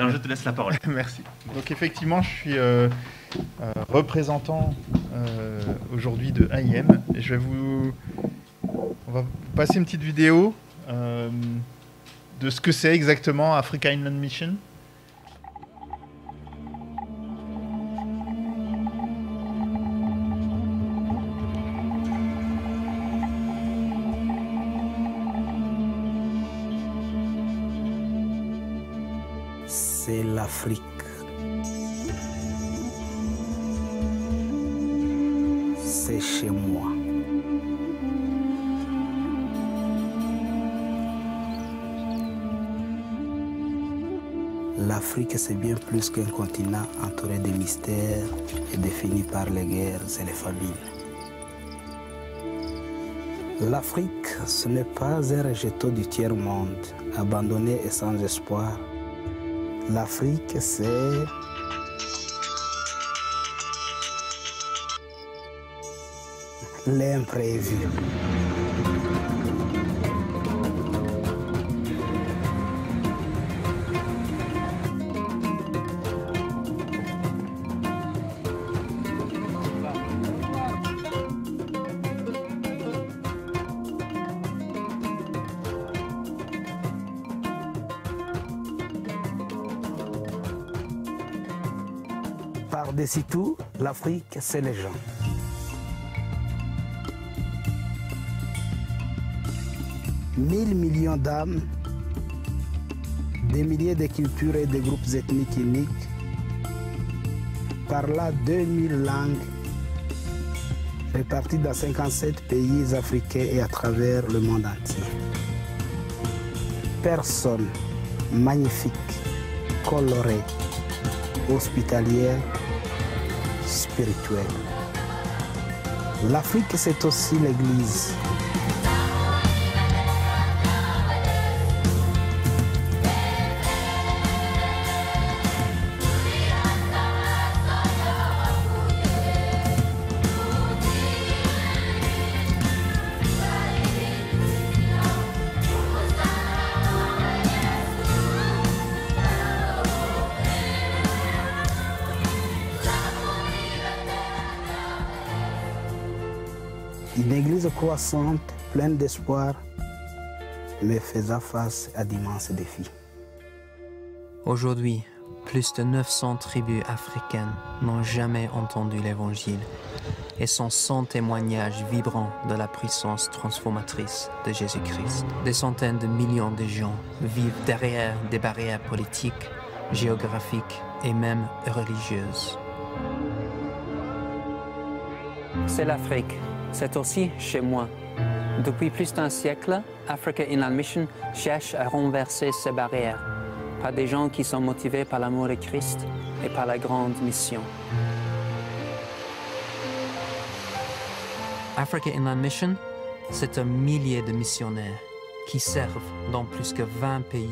Alors je te laisse la parole. Merci. Donc effectivement, je suis représentant aujourd'hui de AIM. Et on va vous passer une petite vidéo de ce que c'est exactement Africa Inland Mission. C'est l'Afrique. C'est chez moi. L'Afrique, c'est bien plus qu'un continent entouré de mystères et défini par les guerres et les famines. L'Afrique, ce n'est pas un rejeton du tiers-monde, abandonné et sans espoir. L'Afrique, c'est l'imprévu. Par-dessus tout, l'Afrique, c'est les gens. Mille millions d'âmes, des milliers de cultures et de groupes ethniques uniques, par là 2000 langues, réparties dans 57 pays africains et à travers le monde entier. Personnes magnifiques, colorées, hospitalières, spirituelles. L'Afrique, c'est aussi l'Église. Une église croissante, pleine d'espoir, mais faisant face à d'immenses défis. Aujourd'hui, plus de 900 tribus africaines n'ont jamais entendu l'Évangile et sont sans témoignage vibrant de la puissance transformatrice de Jésus-Christ. Des centaines de millions de gens vivent derrière des barrières politiques, géographiques et même religieuses. C'est l'Afrique. C'est aussi chez moi. Depuis plus d'un siècle, Africa Inland Mission cherche à renverser ces barrières par des gens qui sont motivés par l'amour de Christ et par la grande mission. Africa Inland Mission, c'est un millier de missionnaires qui servent dans plus que 20 pays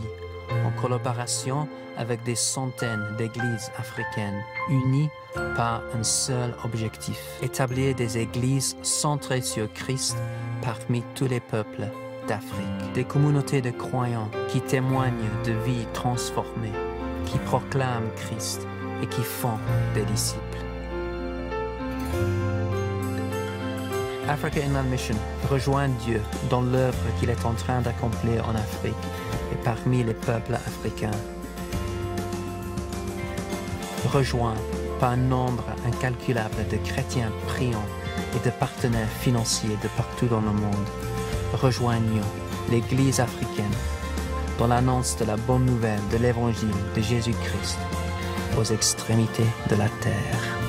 en collaboration avec des centaines d'églises africaines unies par un seul objectif: établir des églises centrées sur Christ parmi tous les peuples d'Afrique. Des communautés de croyants qui témoignent de vies transformées, qui proclament Christ et qui font des disciples. Africa Inland Mission rejoint Dieu dans l'œuvre qu'il est en train d'accomplir en Afrique et parmi les peuples africains. Rejoint par un nombre incalculable de chrétiens priants et de partenaires financiers de partout dans le monde. Rejoignons l'Église africaine dans l'annonce de la bonne nouvelle de l'Évangile de Jésus-Christ aux extrémités de la terre.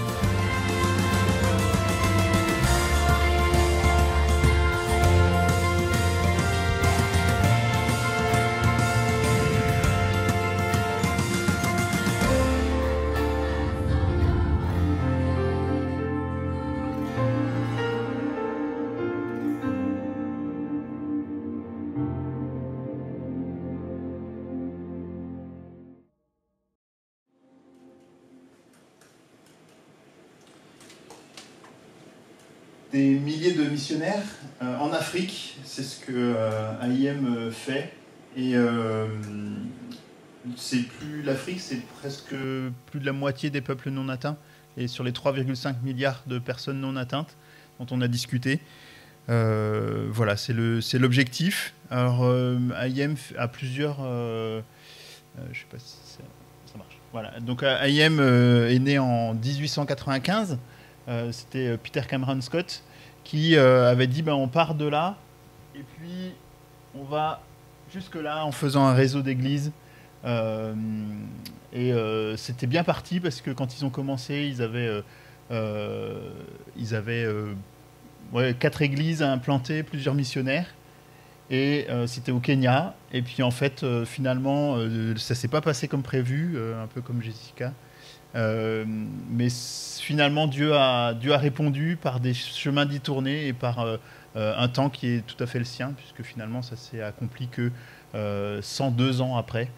Des milliers de missionnaires en Afrique, c'est ce que AIM fait. Et L'Afrique, c'est presque plus de la moitié des peuples non atteints. Et sur les 3,5 milliards de personnes non atteintes dont on a discuté, voilà, c'est l'objectif. Alors, IEM a plusieurs... je ne sais pas si ça marche. Voilà. Donc, IEM est né en 1895. C'était Peter Cameron Scott qui avait dit on part de là et puis on va jusque-là en faisant un réseau d'églises. C'était bien parti parce que quand ils ont commencé, ils avaient 4 églises à implanter, plusieurs missionnaires. Et c'était au Kenya. Et puis en fait, finalement, ça s'est pas passé comme prévu, un peu comme Jessica. Mais finalement, Dieu a répondu par des chemins détournés et par un temps qui est tout à fait le sien, puisque finalement, ça s'est accompli que 102 ans après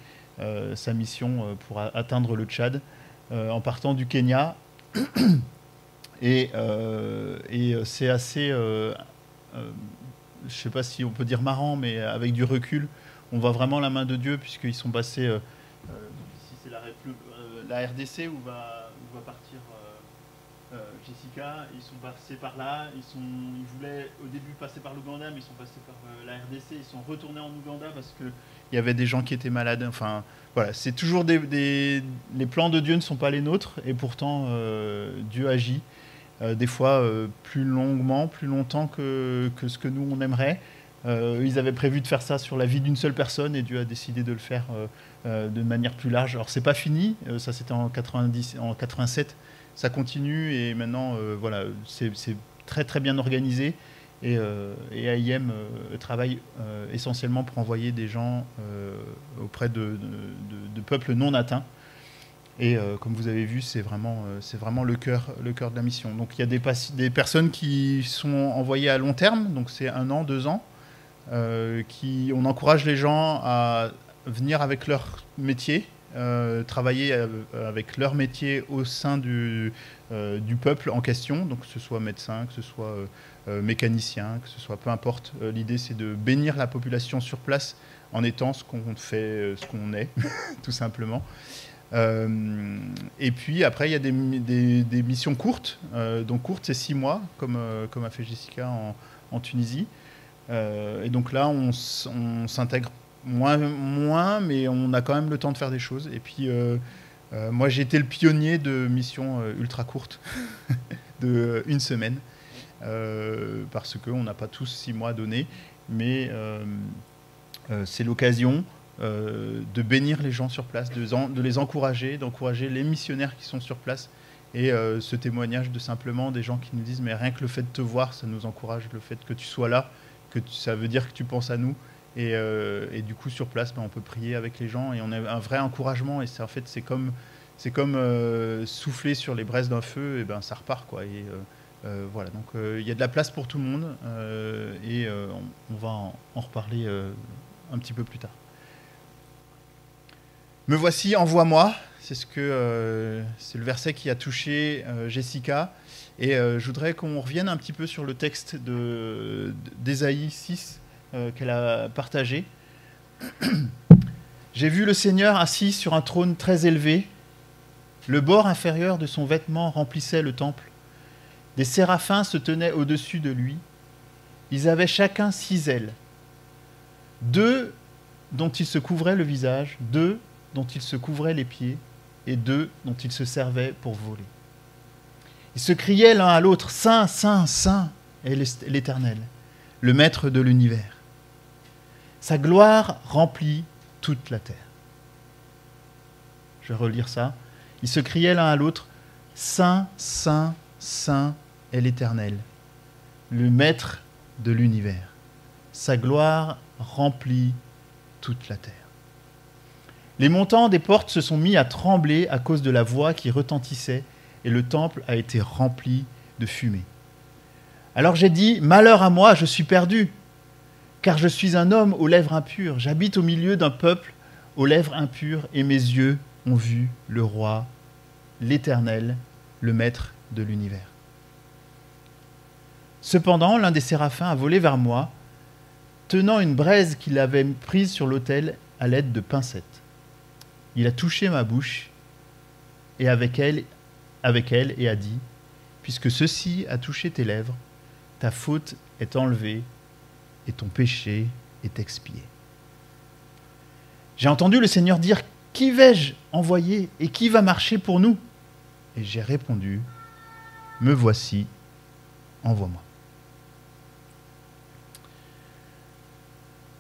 sa mission pour atteindre le Tchad, en partant du Kenya. Et c'est assez... je ne sais pas si on peut dire marrant, mais avec du recul, on voit vraiment la main de Dieu, puisqu'ils sont passés... ici, c'est la RDC où va partir Jessica. Ils sont passés par là. Ils voulaient au début passer par l'Ouganda, mais ils sont passés par la RDC. Ils sont retournés en Ouganda parce qu'il y avait des gens qui étaient malades. Enfin, voilà, c'est toujours les plans de Dieu ne sont pas les nôtres, et pourtant Dieu agit. Des fois plus longuement, plus longtemps que ce que nous on aimerait. Ils avaient prévu de faire ça sur la vie d'une seule personne et Dieu a décidé de le faire de manière plus large. Alors c'est pas fini, ça c'était en 87, ça continue et maintenant voilà, c'est très très bien organisé et AIM travaille essentiellement pour envoyer des gens auprès de peuples non atteints. Et comme vous avez vu, c'est vraiment le cœur de la mission. Donc il y a des personnes qui sont envoyées à long terme, donc c'est 1 an, 2 ans. On encourage les gens à venir avec leur métier, travailler avec leur métier au sein du peuple en question, donc que ce soit médecin, que ce soit mécanicien, que ce soit peu importe. L'idée c'est de bénir la population sur place en étant ce qu'on fait, ce qu'on est, tout simplement. Et puis après il y a des missions courtes, donc courtes c'est 6 mois comme a fait Jessica en Tunisie, et donc là on s'intègre moins mais on a quand même le temps de faire des choses. Et puis moi j'ai été le pionnier de missions ultra courtes de 1 semaine, parce qu'on n'a pas tous 6 mois donnés, mais c'est l'occasion de bénir les gens sur place, de les encourager, d'encourager les missionnaires qui sont sur place. Et ce témoignage de simplement des gens qui nous disent mais rien que le fait de te voir, ça nous encourage, le fait que tu sois là, ça veut dire que tu penses à nous. Et du coup sur place, on peut prier avec les gens et on a un vrai encouragement. Et en fait c'est comme souffler sur les braises d'un feu, et ça repart quoi. Et voilà, donc il y a de la place pour tout le monde, et on va en reparler un petit peu plus tard. Me voici, envoie-moi. C'est le verset qui a touché Jessica. Et je voudrais qu'on revienne un petit peu sur le texte d'Ésaïe 6 qu'elle a partagé. J'ai vu le Seigneur assis sur un trône très élevé. Le bord inférieur de son vêtement remplissait le temple. Des séraphins se tenaient au-dessus de lui. Ils avaient chacun 6 ailes. 2 dont ils se couvraient le visage, 2 dont ils se couvraient les pieds, et 2 dont ils se servaient pour voler. Ils se criaient l'un à l'autre, « Saint, Saint, Saint est l'Éternel, le Maître de l'univers. Sa gloire remplit toute la terre. » Je vais relire ça. Ils se criaient l'un à l'autre, « Saint, Saint, Saint est l'Éternel, le Maître de l'univers. Sa gloire remplit toute la terre. » Les montants des portes se sont mis à trembler à cause de la voix qui retentissait, et le temple a été rempli de fumée. Alors j'ai dit, « Malheur à moi, je suis perdu, car je suis un homme aux lèvres impures. J'habite au milieu d'un peuple aux lèvres impures, et mes yeux ont vu le roi, l'Éternel, le Maître de l'univers. » Cependant, l'un des séraphins a volé vers moi, tenant une braise qu'il avait prise sur l'autel à l'aide de pincettes. Il a touché ma bouche et avec elle et a dit, puisque ceci a touché tes lèvres, ta faute est enlevée et ton péché est expié. J'ai entendu le Seigneur dire, qui vais-je envoyer et qui va marcher pour nous? Et j'ai répondu, me voici, envoie-moi.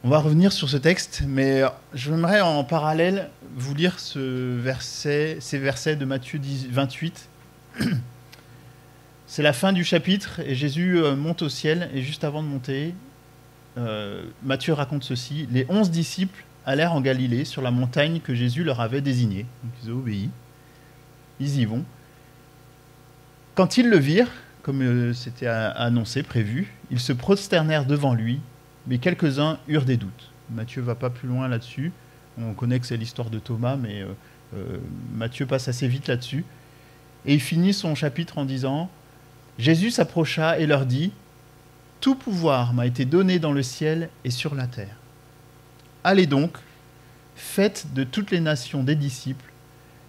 On va revenir sur ce texte, mais j'aimerais en parallèle vous lire ces versets de Matthieu 28. C'est la fin du chapitre et Jésus monte au ciel et juste avant de monter, Matthieu raconte ceci. Les 11 disciples allèrent en Galilée sur la montagne que Jésus leur avait désignée. Donc ils ont obéi. Ils y vont. Quand ils le virent, comme c'était annoncé, prévu, ils se prosternèrent devant lui, mais quelques-uns eurent des doutes. Matthieu ne va pas plus loin là-dessus. On connaît que c'est l'histoire de Thomas, mais Matthieu passe assez vite là-dessus. Et il finit son chapitre en disant « Jésus s'approcha et leur dit « Tout pouvoir m'a été donné dans le ciel et sur la terre. Allez donc, faites de toutes les nations des disciples,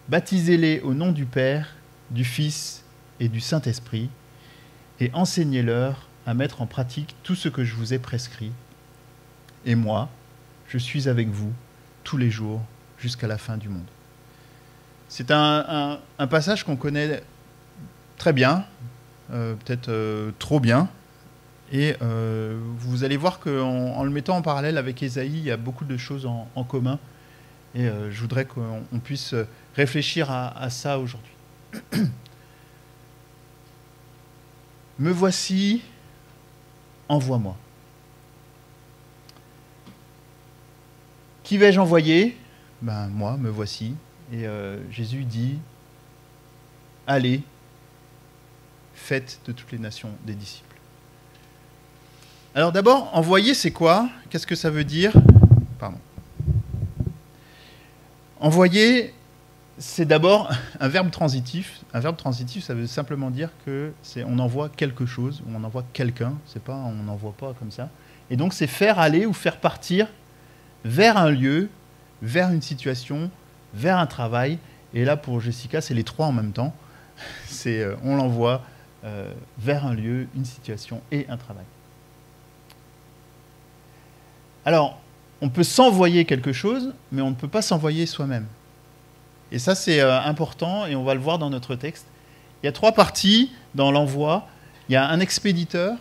baptisez-les au nom du Père, du Fils et du Saint-Esprit, et enseignez-leur à mettre en pratique tout ce que je vous ai prescrit. Et moi, je suis avec vous tous les jours jusqu'à la fin du monde. » C'est un passage qu'on connaît très bien, peut-être trop bien, et vous allez voir qu'en le mettant en parallèle avec Ésaïe, il y a beaucoup de choses en commun, et je voudrais qu'on puisse réfléchir à ça aujourd'hui. Me voici, envoie-moi. Qui vais-je envoyer? Ben moi, me voici. Et Jésus dit, allez, faites de toutes les nations des disciples. Alors d'abord, envoyer, c'est quoi? Qu'est-ce que ça veut dire? Pardon. Envoyer, c'est d'abord un verbe transitif. Un verbe transitif, ça veut simplement dire que on envoie quelque chose, ou on envoie quelqu'un. C'est pas, on n'envoie pas comme ça. Et donc c'est faire aller ou faire partir vers un lieu, vers une situation, vers un travail. Et là, pour Jessica, c'est les trois en même temps. On l'envoie vers un lieu, une situation et un travail. Alors, on peut s'envoyer quelque chose, mais on ne peut pas s'envoyer soi-même. Et ça, c'est important, et on va le voir dans notre texte. Il y a trois parties dans l'envoi. Il y a un expéditeur,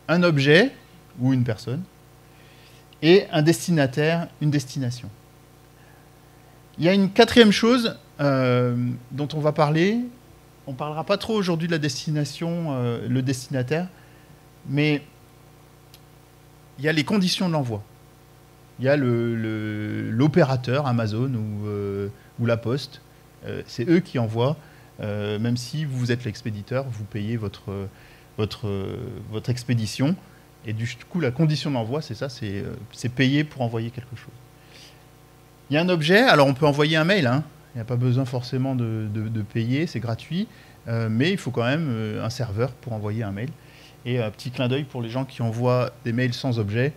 un objet, ou une personne, et un destinataire, une destination. Il y a une quatrième chose dont on va parler. On ne parlera pas trop aujourd'hui de la destination, le destinataire, mais il y a les conditions de l'envoi. Il y a l'opérateur, Amazon ou la Poste. C'est eux qui envoient, même si vous êtes l'expéditeur, vous payez votre expédition. Et du coup, la condition d'envoi, c'est ça, c'est payer pour envoyer quelque chose. Il y a un objet, alors on peut envoyer un mail, hein. Il n'y a pas besoin forcément de payer, c'est gratuit, mais il faut quand même un serveur pour envoyer un mail. Et un petit clin d'œil pour les gens qui envoient des mails sans objet.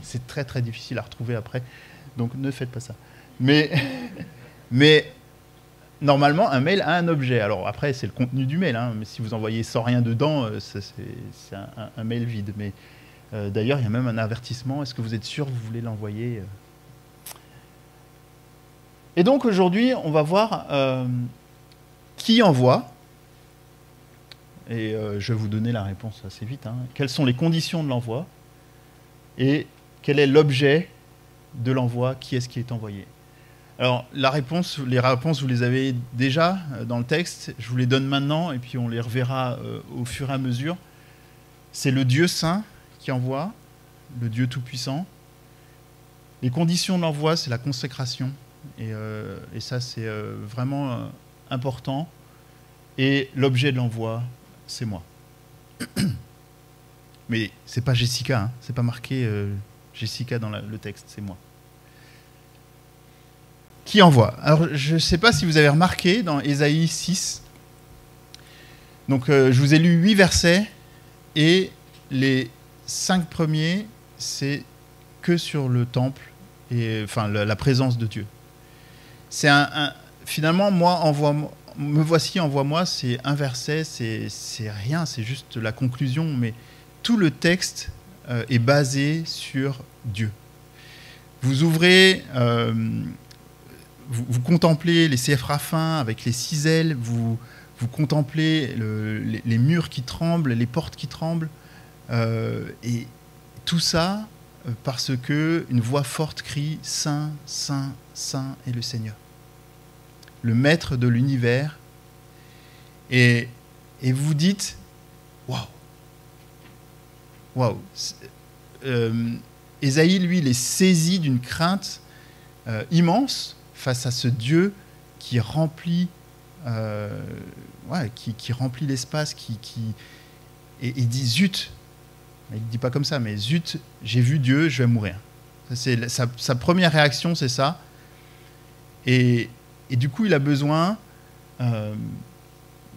C'est très très difficile à retrouver après, donc ne faites pas ça. Mais normalement, un mail a un objet. Alors après, c'est le contenu du mail, hein, mais si vous envoyez sans rien dedans, c'est un mail vide. Mais d'ailleurs, il y a même un avertissement. Est-ce que vous êtes sûr que vous voulez l'envoyer? Et donc aujourd'hui, on va voir qui envoie. Et je vais vous donner la réponse assez vite. Hein. Quelles sont les conditions de l'envoi? Et quel est l'objet de l'envoi? Qui est-ce qui est envoyé? Alors, les réponses, vous les avez déjà dans le texte. Je vous les donne maintenant et puis on les reverra au fur et à mesure. C'est le Dieu saint qui envoie, le Dieu tout-puissant. Les conditions de l'envoi, c'est la consécration. Et ça, c'est vraiment important. Et l'objet de l'envoi, c'est moi. Mais c'est pas Jessica, hein. C'est pas marqué Jessica dans le texte, c'est moi. Qui envoie? Alors, je ne sais pas si vous avez remarqué dans Ésaïe 6. Donc, je vous ai lu 8 versets et les 5 premiers, c'est que sur le temple et enfin la présence de Dieu. finalement, me voici, envoie-moi, c'est un verset, c'est rien, c'est juste la conclusion, mais tout le texte est basé sur Dieu. Vous ouvrez, vous contemplez les séraphins avec les 6 ailes, vous contemplez les murs qui tremblent, les portes qui tremblent, et tout ça parce que une voix forte crie « Saint, Saint, Saint est le Seigneur ». Le maître de l'univers, et vous vous dites waouh, Ésaïe, lui, il est saisi d'une crainte immense face à ce Dieu qui remplit qui remplit l'espace, et il dit zut, il ne dit pas comme ça, mais zut, j'ai vu Dieu, je vais mourir. Ça, c'est sa première réaction, c'est ça. Et du coup, il a besoin,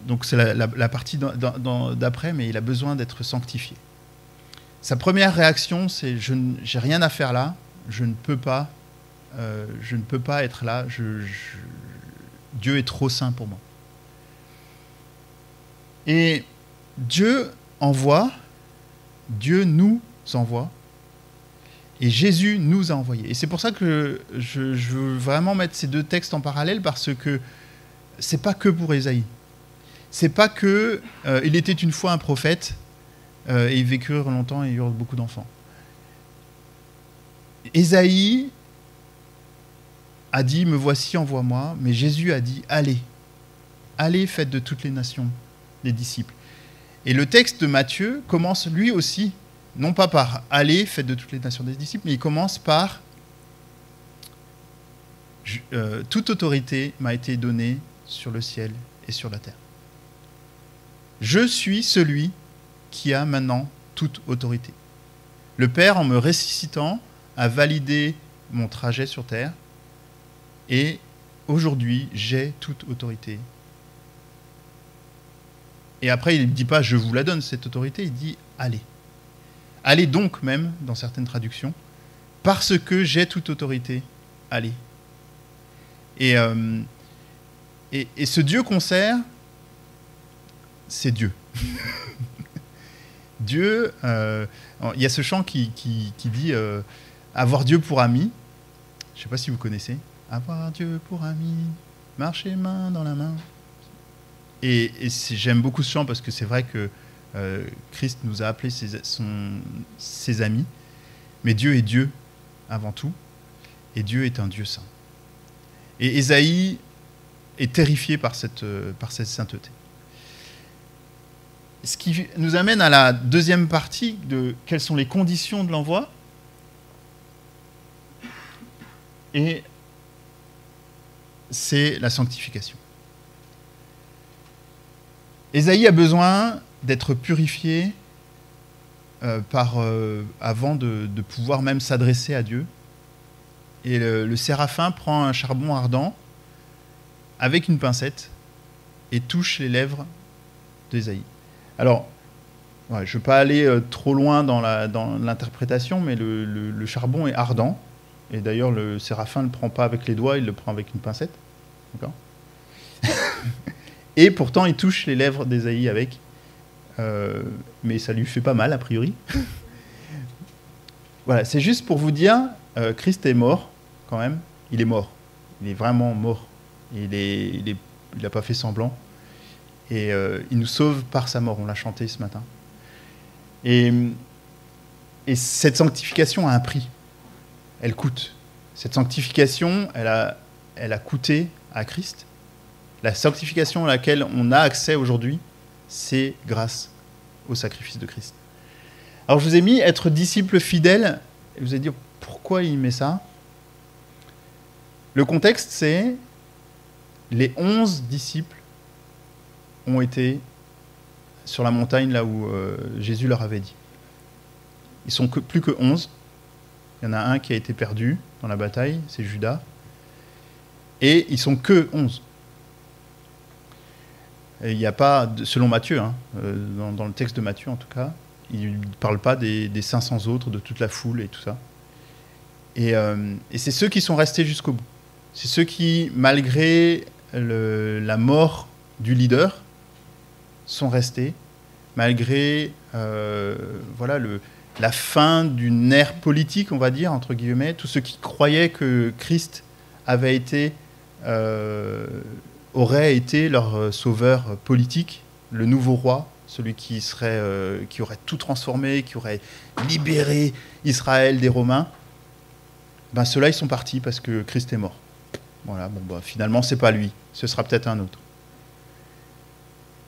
donc c'est la partie d'après, mais il a besoin d'être sanctifié. Sa première réaction, c'est j'ai rien à faire là, je ne peux pas être là, Dieu est trop saint pour moi. Et Dieu nous envoie, et Jésus nous a envoyés. Et c'est pour ça que je veux vraiment mettre ces 2 textes en parallèle, parce que c'est pas que pour Ésaïe. C'est pas que il était une fois un prophète, et ils vécurent longtemps et ils eurent beaucoup d'enfants. Ésaïe a dit « Me voici, envoie-moi », mais Jésus a dit « Allez, faites de toutes les nations des disciples ». Et le texte de Matthieu commence lui aussi, non pas par « Allez, faites de toutes les nations des disciples », mais il commence par « Toute autorité m'a été donnée sur le ciel et sur la terre. Je suis celui qui a maintenant toute autorité. Le Père, en me ressuscitant, a validé mon trajet sur terre, et aujourd'hui, j'ai toute autorité. » Et après, il ne dit pas « je vous la donne, cette autorité », il dit « allez ». Allez donc, même, dans certaines traductions, parce que j'ai toute autorité, allez. Et ce Dieu qu'on sert, c'est Dieu. Dieu, il y a ce chant qui dit avoir Dieu pour ami. Je ne sais pas si vous connaissez. Avoir Dieu pour ami, marcher main dans la main. Et j'aime beaucoup ce chant parce que c'est vrai que Christ nous a appelés ses amis. Mais Dieu est Dieu avant tout. Et Dieu est un Dieu saint. Et Ésaïe est terrifié par cette sainteté. Ce qui nous amène à la deuxième partie de quelles sont les conditions de l'envoi. Et c'est la sanctification. Ésaïe a besoin d'être purifié avant de pouvoir même s'adresser à Dieu. Et le séraphin prend un charbon ardent avec une pincette et touche les lèvres d'Ésaïe. Alors, je ne veux pas aller trop loin dans l'interprétation, mais le charbon est ardent. Et d'ailleurs, le séraphin ne le prend pas avec les doigts, il le prend avec une pincette. D'accord ? Et pourtant, il touche les lèvres d'Ésaïe avec. Mais ça lui fait pas mal, a priori. Voilà, c'est juste pour vous dire, Christ est mort, quand même. Il est mort. Il est vraiment mort. Il n'a pas fait semblant. Et il nous sauve par sa mort. On l'a chanté ce matin. Et cette sanctification a un prix. Elle coûte. Cette sanctification, elle a coûté à Christ. La sanctification à laquelle on a accès aujourd'hui, c'est grâce au sacrifice de Christ. Alors je vous ai mis être disciple fidèle, et vous allez dire pourquoi il met ça. Le contexte, c'est les 11 disciples ont été sur la montagne là où Jésus leur avait dit. Ils sont plus que 11. Il y en a un qui a été perdu dans la bataille, c'est Judas. Et ils sont que 11. Il n'y a pas, selon Matthieu, dans le texte de Matthieu en tout cas, il ne parle pas des 500 autres, de toute la foule et tout ça. Et c'est ceux qui sont restés jusqu'au bout. C'est ceux qui, malgré la mort du leader, sont restés, malgré voilà, la fin d'une ère politique, on va dire, entre guillemets, tous ceux qui croyaient que Christ aurait été leur sauveur politique, le nouveau roi, celui qui aurait tout transformé, qui aurait libéré Israël des Romains. Ben, ceux-là, ils sont partis parce que Christ est mort. Voilà, bon, bah, finalement, c'est pas lui, ce sera peut-être un autre.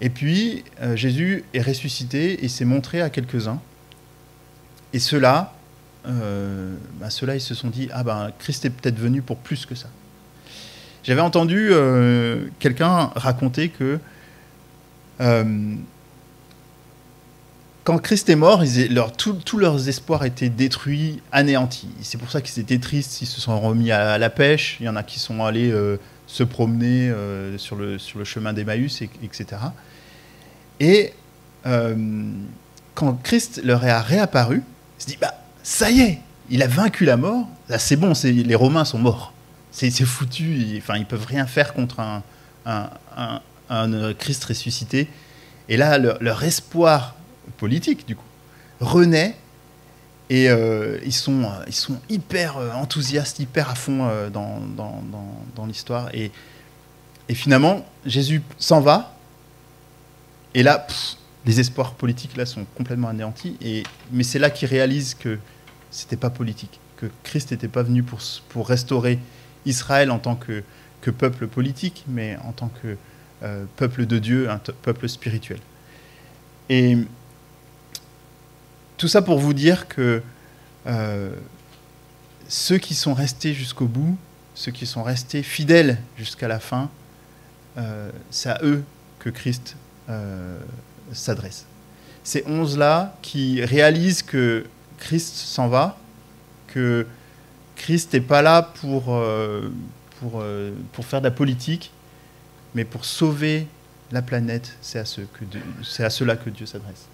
Et puis, Jésus est ressuscité et s'est montré à quelques-uns. Et ceux-là, ils se sont dit, Christ est peut-être venu pour plus que ça. J'avais entendu quelqu'un raconter que quand Christ est mort, tous leurs espoirs étaient détruits, anéantis. C'est pour ça qu'ils étaient tristes, ils se sont remis à la pêche. Il y en a qui sont allés se promener sur le chemin d'Emmaüs, etc. Et quand Christ leur est réapparu, il se dit, ça y est, il a vaincu la mort. Là, c'est bon, les Romains sont morts. C'est foutu. Ils ne peuvent rien faire contre un Christ ressuscité. Et là, leur espoir politique, du coup, renaît. Et ils sont hyper enthousiastes, hyper à fond dans l'histoire. Et finalement, Jésus s'en va. Et là, les espoirs politiques là, sont complètement anéantis. Mais c'est là qu'ils réalisent que ce n'était pas politique, que Christ n'était pas venu pour restaurer Israël en tant que peuple politique, mais en tant que peuple de Dieu, un peuple spirituel. Et tout ça pour vous dire que ceux qui sont restés jusqu'au bout, ceux qui sont restés fidèles jusqu'à la fin, c'est à eux que Christ s'adresse. Ces 11-là qui réalisent que Christ s'en va, que Christ n'est pas là pour faire de la politique, mais pour sauver la planète, c'est à ceux-là que Dieu s'adresse.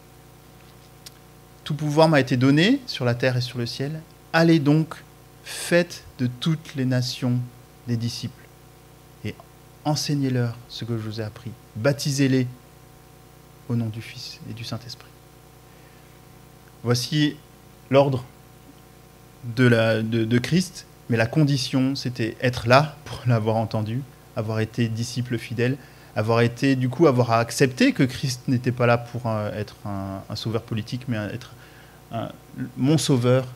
Tout pouvoir m'a été donné sur la terre et sur le ciel. Allez donc, faites de toutes les nations des disciples et enseignez-leur ce que je vous ai appris. Baptisez-les au nom du Fils et du Saint-Esprit. Voici l'ordre de Christ, mais la condition, c'était être là pour l'avoir entendu, avoir été disciple fidèle, avoir accepté que Christ n'était pas là pour être un sauveur politique, mais être mon sauveur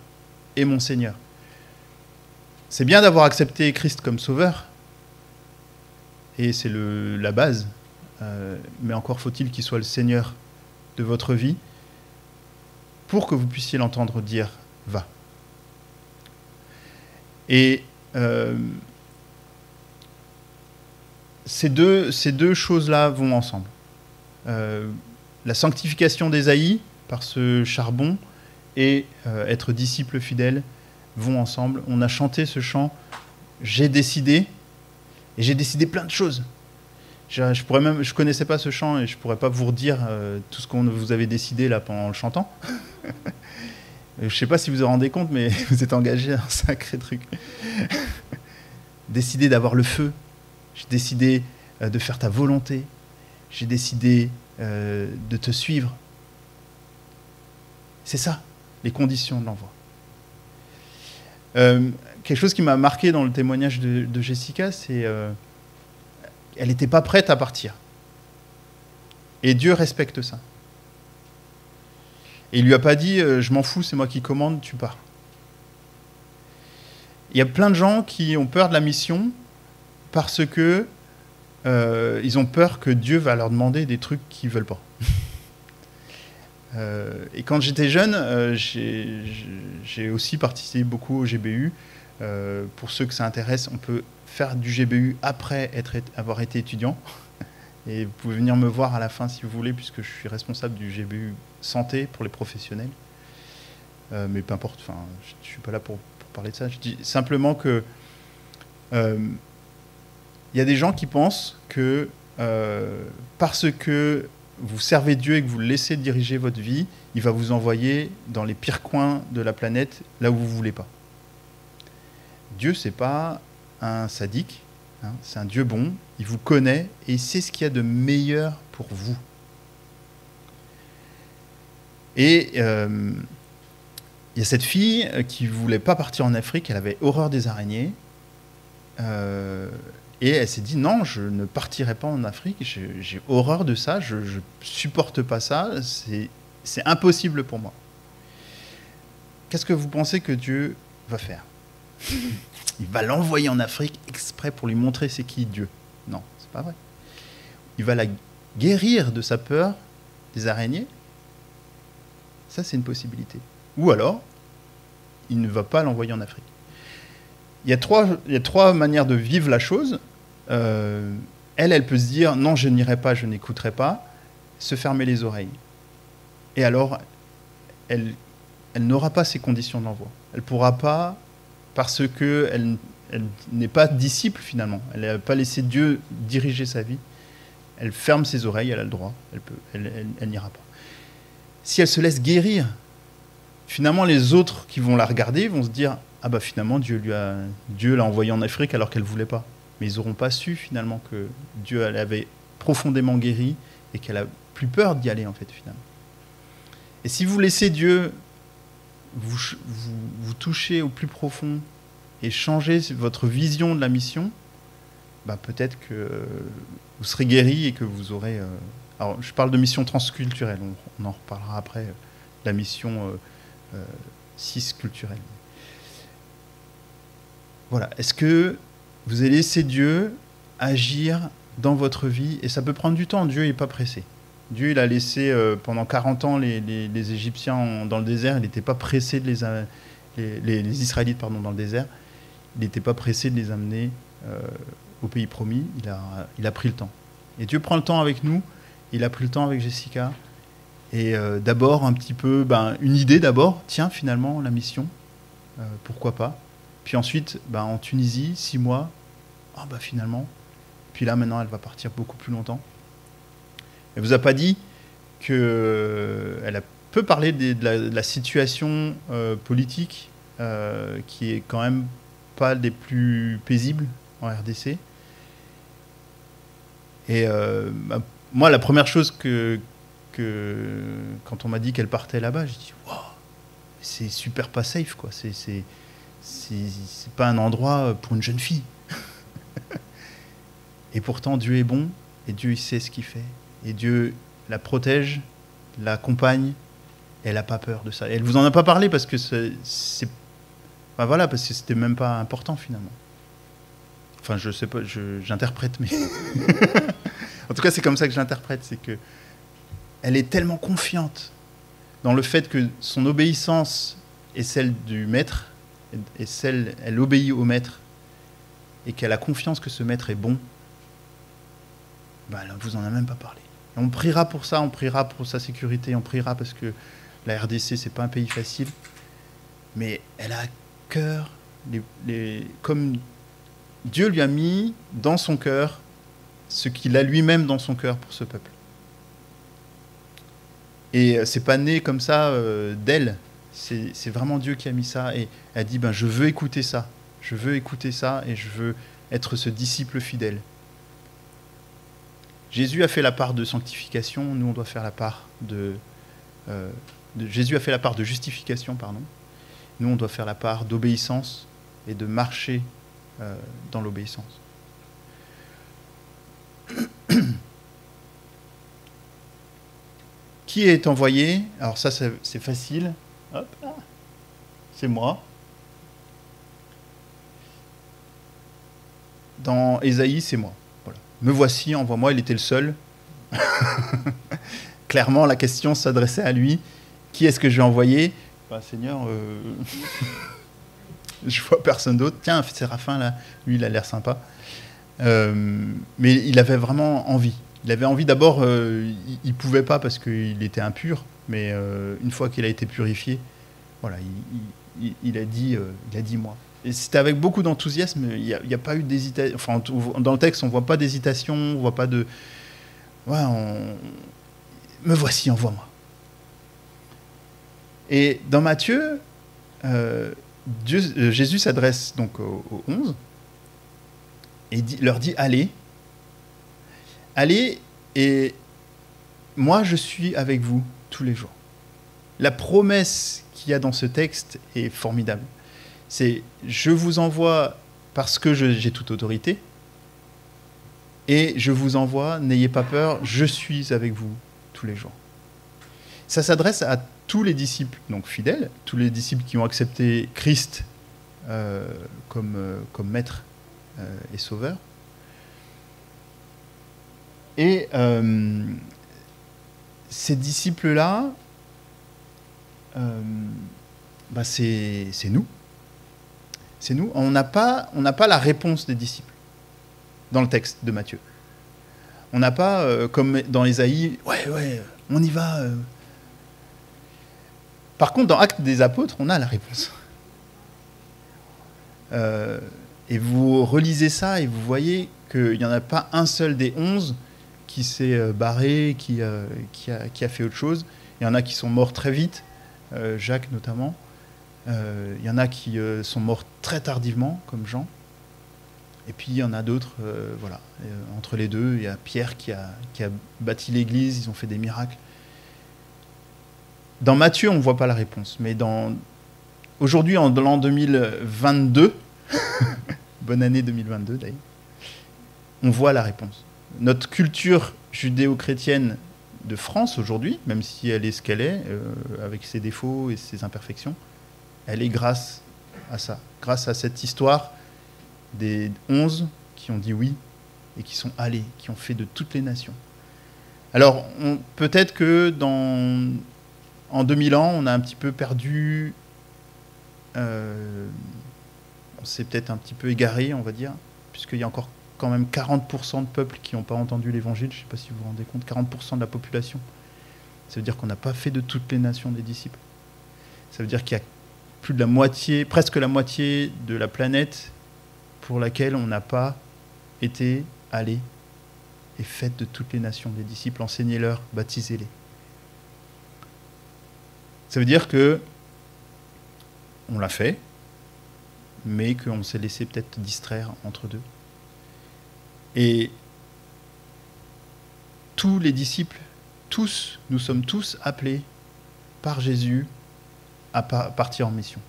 et mon Seigneur. C'est bien d'avoir accepté Christ comme sauveur, et c'est la base, mais encore faut-il qu'il soit le Seigneur de votre vie, pour que vous puissiez l'entendre dire « va ». Et ces deux choses-là vont ensemble. La sanctification d'Ésaïe par ce charbon et être disciple fidèle vont ensemble. On a chanté ce chant « J'ai décidé » et j'ai décidé plein de choses. Je connaissais pas ce chant et je pourrais pas vous redire tout ce qu'on vous avez décidé là pendant le chantant. Je sais pas si vous vous rendez compte, mais vous êtes engagé à un sacré truc. Décider d'avoir le feu. J'ai décidé de faire ta volonté. J'ai décidé de te suivre. C'est ça, les conditions de l'envoi. Quelque chose qui m'a marqué dans le témoignage de Jessica, c'est elle n'était pas prête à partir. Et Dieu respecte ça. Et il lui a pas dit je m'en fous, c'est moi qui commande, tu pars. Il y a plein de gens qui ont peur de la mission parce que ils ont peur que Dieu va leur demander des trucs qu'ils veulent pas. Et quand j'étais jeune, j'ai aussi participé beaucoup au GBU. Pour ceux que ça intéresse, on peut faire du GBU après avoir été étudiant. Et vous pouvez venir me voir à la fin si vous voulez, puisque je suis responsable du GBU santé pour les professionnels. Mais peu importe, je ne suis pas là pour parler de ça. Je dis simplement que y a des gens qui pensent que parce que vous servez Dieu et que vous le laissez diriger votre vie, il va vous envoyer dans les pires coins de la planète, là où vous ne voulez pas. Dieu, ce n'est pas un sadique, hein, c'est un Dieu bon, il vous connaît et il sait ce qu'il y a de meilleur pour vous. Et il y a cette fille qui ne voulait pas partir en Afrique, elle avait horreur des araignées. Et elle s'est dit, non, je ne partirai pas en Afrique, j'ai horreur de ça, je ne supporte pas ça, c'est impossible pour moi. Qu'est-ce que vous pensez que Dieu va faire? Il va l'envoyer en Afrique exprès pour lui montrer c'est qui Dieu? Non, c'est pas vrai. Il va la guérir de sa peur des araignées. Ça, c'est une possibilité. Ou alors, il ne va pas l'envoyer en Afrique. Il y a trois manières de vivre la chose. Elle peut se dire, non, je n'irai pas, je n'écouterai pas, se fermer les oreilles. Et alors, elle n'aura pas ces conditions de l'envoi. Elle ne pourra pas, parce qu'elle n'est pas disciple finalement. Elle n'a pas laissé Dieu diriger sa vie. Elle ferme ses oreilles, elle a le droit, elle n'ira pas. Si elle se laisse guérir, finalement les autres qui vont la regarder vont se dire, ah bah finalement Dieu l'a envoyée en Afrique alors qu'elle ne voulait pas. Mais ils n'auront pas su finalement que Dieu l'avait profondément guérie et qu'elle a plus peur d'y aller en fait finalement. Et si vous laissez Dieu vous toucher au plus profond et changer votre vision de la mission, bah peut-être que vous serez guéri et que vous aurez... alors je parle de mission transculturelle, on en reparlera après, la mission cisculturelle. Voilà, est-ce que vous allez laisser Dieu agir dans votre vie? Et ça peut prendre du temps, Dieu n'est pas pressé. Dieu, il a laissé pendant 40 ans les Égyptiens dans le désert, il n'était pas pressé de les Israélites dans le désert, il n'était pas pressé de les amener au pays promis, il a pris le temps. Et Dieu prend le temps avec nous, il a pris le temps avec Jessica, et d'abord un petit peu, une idée d'abord, tiens finalement la mission, pourquoi pas. Puis ensuite, en Tunisie, 6 mois, finalement, puis là maintenant elle va partir beaucoup plus longtemps. Elle ne vous a pas dit qu'elle peut parler de la situation politique qui est quand même pas des plus paisibles en RDC. Et moi, la première chose que quand on m'a dit qu'elle partait là-bas, j'ai dit wow, c'est super pas safe, quoi. C'est pas un endroit pour une jeune fille. Et pourtant, Dieu est bon et Dieu il sait ce qu'il fait. Et Dieu la protège, l'accompagne, et elle n'a pas peur de ça. Et elle ne vous en a pas parlé parce que parce que c'était même pas important finalement. Enfin, je sais pas, j'interprète, mais en tout cas, c'est comme ça que j'interprète, c'est que elle est tellement confiante dans le fait que son obéissance est celle du maître, et elle obéit au maître, et qu'elle a confiance que ce maître est bon. Elle ne vous en a même pas parlé. Et on priera pour ça, on priera pour sa sécurité, on priera parce que la RDC, c'est pas un pays facile, mais elle a à cœur, comme Dieu lui a mis dans son cœur ce qu'il a lui-même dans son cœur pour ce peuple. Et c'est pas né comme ça d'elle, c'est vraiment Dieu qui a mis ça, et elle a dit, je veux écouter ça, et je veux être ce disciple fidèle. Jésus a fait la part de sanctification, nous on doit faire la part Jésus a fait la part de justification, pardon. Nous on doit faire la part d'obéissance et de marcher dans l'obéissance. Qui est envoyé? Alors ça c'est facile. Hop, c'est moi. Dans Ésaïe, c'est moi. Voilà. Me voici, envoie-moi, il était le seul. Clairement, la question s'adressait à lui. Qui est-ce que je vais envoyer? Seigneur, je vois personne d'autre. Tiens, Séraphin, là, lui, il a l'air sympa. Mais il avait vraiment envie. Il avait envie d'abord, il ne pouvait pas parce qu'il était impur, mais une fois qu'il a été purifié, voilà, il a dit moi. Et c'était avec beaucoup d'enthousiasme, il n'y a pas eu d'hésitation. Enfin, dans le texte, on ne voit pas d'hésitation, on ne voit pas de... Ouais, me voici, envoie-moi. Et dans Matthieu, Jésus s'adresse donc aux 11, et leur dit allez, allez, et moi je suis avec vous tous les jours. La promesse qu'il y a dans ce texte est formidable. C'est je vous envoie parce que j'ai toute autorité, et je vous envoie, n'ayez pas peur, je suis avec vous tous les jours. Ça s'adresse à tous les disciples donc fidèles, tous les disciples qui ont accepté Christ comme maître et sauveur. Et ces disciples-là, c'est nous. C'est nous. On n'a pas la réponse des disciples dans le texte de Matthieu. On n'a pas, comme dans Ésaïe, ouais, on y va. Par contre, dans Actes des Apôtres, on a la réponse. Et vous relisez ça et vous voyez qu'il n'y en a pas un seul des 11 qui s'est barré, qui a fait autre chose. Il y en a qui sont morts très vite, Jacques notamment. Il y en a qui sont morts très tardivement, comme Jean. Et puis il y en a d'autres, voilà. Entre les deux, il y a Pierre qui a bâti l'église, ils ont fait des miracles. Dans Matthieu, on ne voit pas la réponse. Mais aujourd'hui, en l'an 2022, bonne année 2022 d'ailleurs, on voit la réponse. Notre culture judéo-chrétienne de France aujourd'hui, même si elle est ce qu'elle est, avec ses défauts et ses imperfections, elle est grâce à ça, grâce à cette histoire des 11 qui ont dit oui et qui sont allés, qui ont fait de toutes les nations. Alors, peut-être que en 2000 ans, on a un petit peu perdu, on s'est peut-être un petit peu égaré, on va dire, puisqu'il y a encore quand même 40% de peuples qui n'ont pas entendu l'évangile, je ne sais pas si vous vous rendez compte, 40% de la population. Ça veut dire qu'on n'a pas fait de toutes les nations des disciples. Ça veut dire qu'il y a plus de la moitié, presque la moitié de la planète pour laquelle on n'a pas été allé et faites de toutes les nations des disciples, enseignez-leur, baptisez-les. Ça veut dire que on l'a fait, mais qu'on s'est laissé peut-être distraire entre deux. Et tous les disciples, nous sommes tous appelés par Jésus à partir en mission.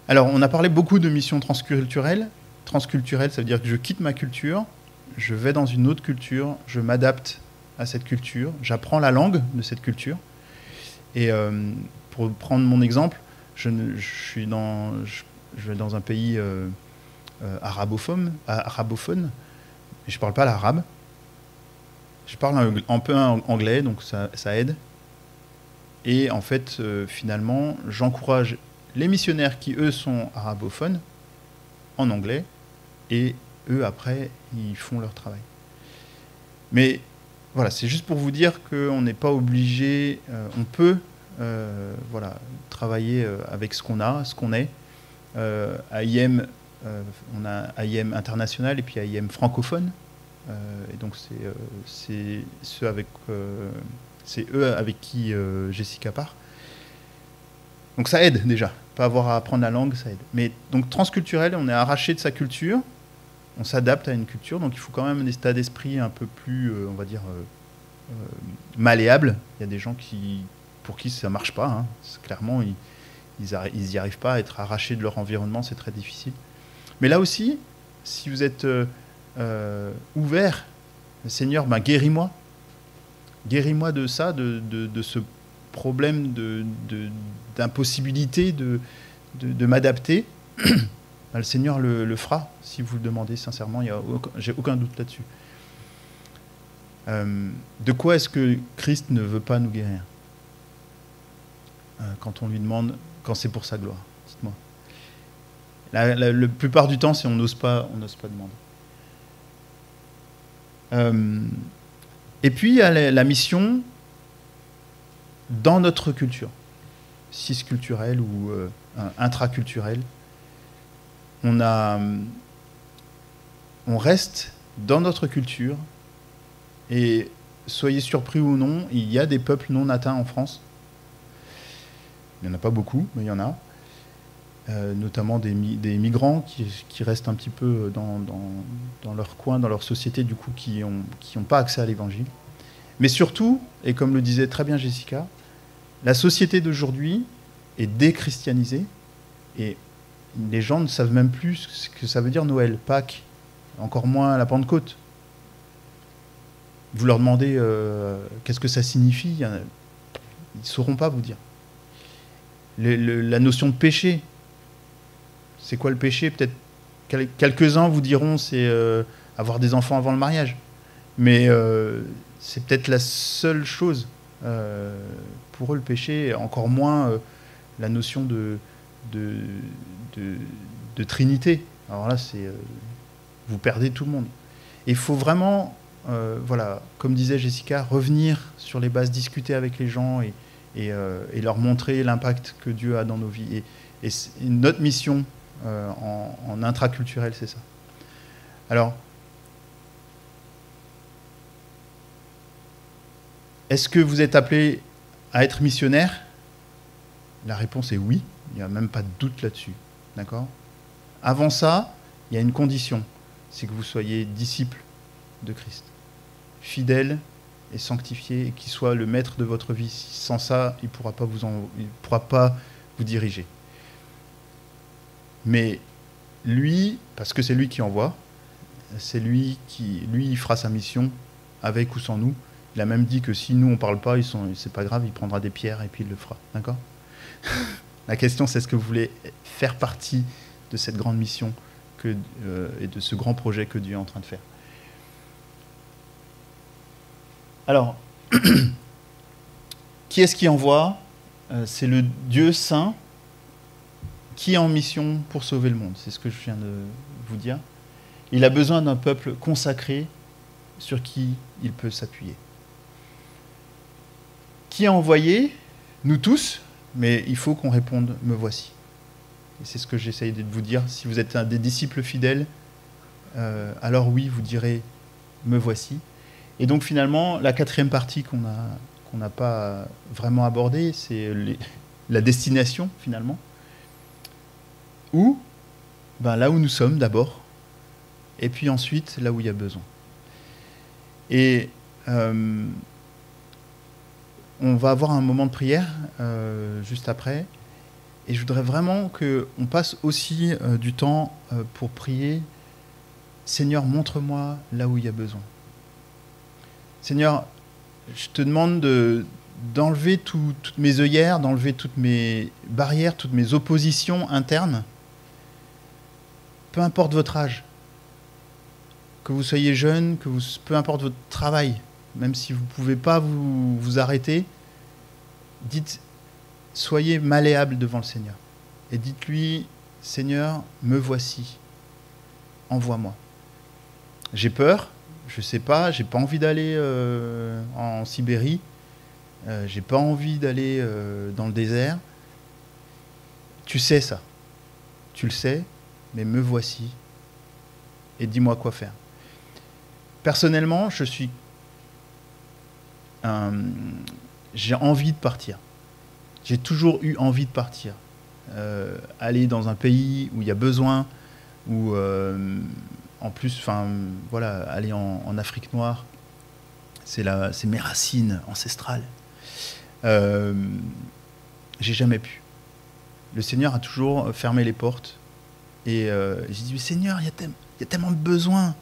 Alors, on a parlé beaucoup de mission transculturelle. Transculturelle, ça veut dire que je quitte ma culture, je vais dans une autre culture, je m'adapte à cette culture, j'apprends la langue de cette culture. Et pour prendre mon exemple, je vais dans un pays arabophone, mais je ne parle pas l'arabe. Je parle un peu anglais, donc ça aide. Et en fait, finalement, j'encourage les missionnaires qui, eux, sont arabophones en anglais, et eux, après, ils font leur travail. Mais voilà, c'est juste pour vous dire qu'on n'est pas obligé, on peut travailler avec ce qu'on a, ce qu'on est. À IM, on a AIM international et puis AIM francophone. Et donc c'est eux avec qui Jessica part. Donc ça aide déjà, pas avoir à apprendre la langue, ça aide. Mais donc transculturel, on est arraché de sa culture, on s'adapte à une culture, donc il faut quand même un état d'esprit un peu plus, on va dire, malléable. Il y a des gens pour qui ça marche pas, hein. Clairement, ils n'y arrivent pas à être arrachés de leur environnement, c'est très difficile. Mais là aussi, si vous êtes ouvert, Seigneur, guéris-moi. Guéris-moi de ça, de ce problème d'impossibilité de m'adapter. Le Seigneur le fera, si vous le demandez sincèrement, j'ai aucun doute là-dessus. De quoi est-ce que Christ ne veut pas nous guérir quand on lui demande, quand c'est pour sa gloire? Dites-moi. La plupart du temps, c'est on n'ose pas demander. Et puis, il y a la mission dans notre culture, cisculturelle ou intraculturelle. On reste dans notre culture, et soyez surpris ou non, il y a des peuples non atteints en France. Il n'y en a pas beaucoup, mais il y en a. notamment des migrants qui restent un petit peu dans leur coin, dans leur société, du coup, qui n'ont pas accès à l'Évangile. Mais surtout, et comme le disait très bien Jessica, la société d'aujourd'hui est déchristianisée et les gens ne savent même plus ce que ça veut dire Noël, Pâques, encore moins la Pentecôte. Vous leur demandez qu'est-ce que ça signifie, ils ne sauront pas vous dire. La notion de péché, c'est quoi le péché? Peut-être quelques-uns vous diront c'est avoir des enfants avant le mariage. Mais c'est peut-être la seule chose pour eux, le péché, encore moins la notion de Trinité. Alors là, vous perdez tout le monde. Et il faut vraiment, voilà, comme disait Jessica, revenir sur les bases, discuter avec les gens et leur montrer l'impact que Dieu a dans nos vies. Et notre mission en intraculturel, c'est ça. Alors, est-ce que vous êtes appelé à être missionnaire? La réponse est oui, il n'y a même pas de doute là-dessus. D'accord? Avant ça, il y a une condition, c'est que vous soyez disciple de Christ, fidèle et sanctifié, et qu'il soit le maître de votre vie. Sans ça, il ne pourra pas vous diriger. Mais lui, parce que c'est lui qui envoie, c'est lui il fera sa mission avec ou sans nous. Il a même dit que si nous on parle pas, c'est pas grave, il prendra des pierres et puis il le fera. D'accord? La question, c'est est-ce que vous voulez faire partie de cette grande mission et de ce grand projet que Dieu est en train de faire? Alors, qui est-ce qui envoie? C'est le Dieu saint qui est en mission pour sauver le monde. C'est ce que je viens de vous dire. Il a besoin d'un peuple consacré sur qui il peut s'appuyer. Qui a envoyé? Nous tous, mais il faut qu'on réponde « me voici ». Et c'est ce que j'essaye de vous dire. Si vous êtes un des disciples fidèles, alors oui, vous direz « me voici ». Et donc finalement, la quatrième partie qu'on n'a pas vraiment abordée, c'est la destination finalement. Où? Là où nous sommes d'abord, et puis ensuite là où il y a besoin. Et on va avoir un moment de prière juste après, et je voudrais vraiment qu'on passe aussi du temps pour prier. Seigneur, montre-moi là où il y a besoin. Seigneur, je te demande d'enlever toutes mes œillères, d'enlever toutes mes barrières, toutes mes oppositions internes. Peu importe votre âge, que vous soyez jeune, peu importe votre travail, même si vous ne pouvez pas vous arrêter, soyez malléable devant le Seigneur. Et dites-lui, Seigneur, me voici, envoie-moi. J'ai peur, je ne sais pas, j'ai pas envie d'aller en Sibérie, j'ai pas envie d'aller dans le désert. Tu sais ça, tu le sais, mais me voici et dis-moi quoi faire. Personnellement, j'ai envie de partir. J'ai toujours eu envie de partir. Aller dans un pays où il y a besoin, où en plus, voilà, aller en Afrique noire, c'est mes racines ancestrales. J'ai jamais pu. Le Seigneur a toujours fermé les portes. Et j'ai dit, Seigneur, il y a tellement de besoins.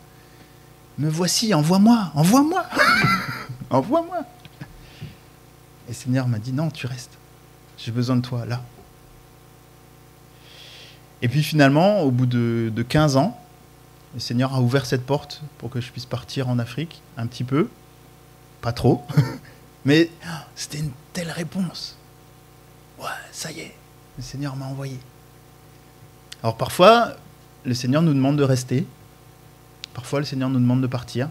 Me voici, envoie-moi. Envoie-moi. Et le Seigneur m'a dit, non, tu restes. J'ai besoin de toi, là. Et puis finalement, au bout de 15 ans, le Seigneur a ouvert cette porte pour que je puisse partir en Afrique, un petit peu. Pas trop. Mais c'était une telle réponse. Ouais, ça y est, le Seigneur m'a envoyé. Alors parfois, le Seigneur nous demande de rester. Parfois, le Seigneur nous demande de partir.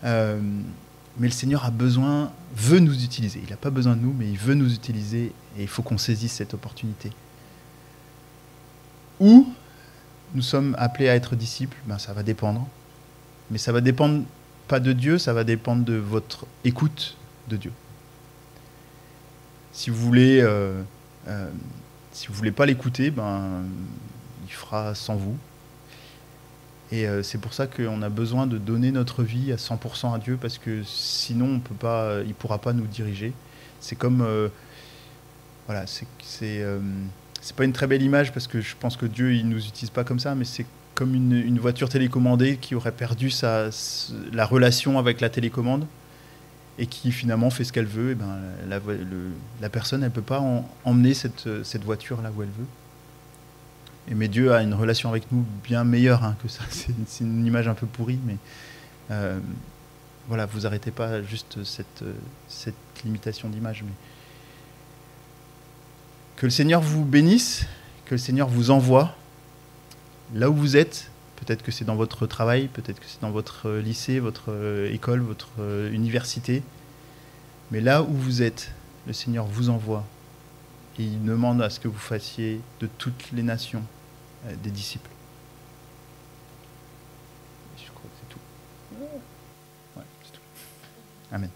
Mais le Seigneur veut nous utiliser. Il n'a pas besoin de nous, mais il veut nous utiliser. Et il faut qu'on saisisse cette opportunité. Où nous sommes appelés à être disciples, ça va dépendre. Mais ça va dépendre pas de Dieu, ça va dépendre de votre écoute de Dieu. Si vous voulez Si vous voulez pas l'écouter, il fera sans vous. Et c'est pour ça qu'on a besoin de donner notre vie à 100% à Dieu, parce que sinon il ne pourra pas nous diriger. C'est comme... voilà, c'est pas une très belle image, parce que je pense que Dieu il nous utilise pas comme ça, mais c'est comme une voiture télécommandée qui aurait perdu la relation avec la télécommande et qui finalement fait ce qu'elle veut. Et la personne, elle peut pas emmener cette voiture là où elle veut. Mais Dieu a une relation avec nous bien meilleure que ça. C'est une image un peu pourrie, mais voilà, vous arrêtez pas juste cette limitation d'image. Mais que le Seigneur vous bénisse, que le Seigneur vous envoie là où vous êtes. Peut-être que c'est dans votre travail, peut-être que c'est dans votre lycée, votre école, votre université. Mais là où vous êtes, le Seigneur vous envoie. Et il demande à ce que vous fassiez de toutes les nations des disciples. Je crois que c'est tout. Ouais, c'est tout. Amen.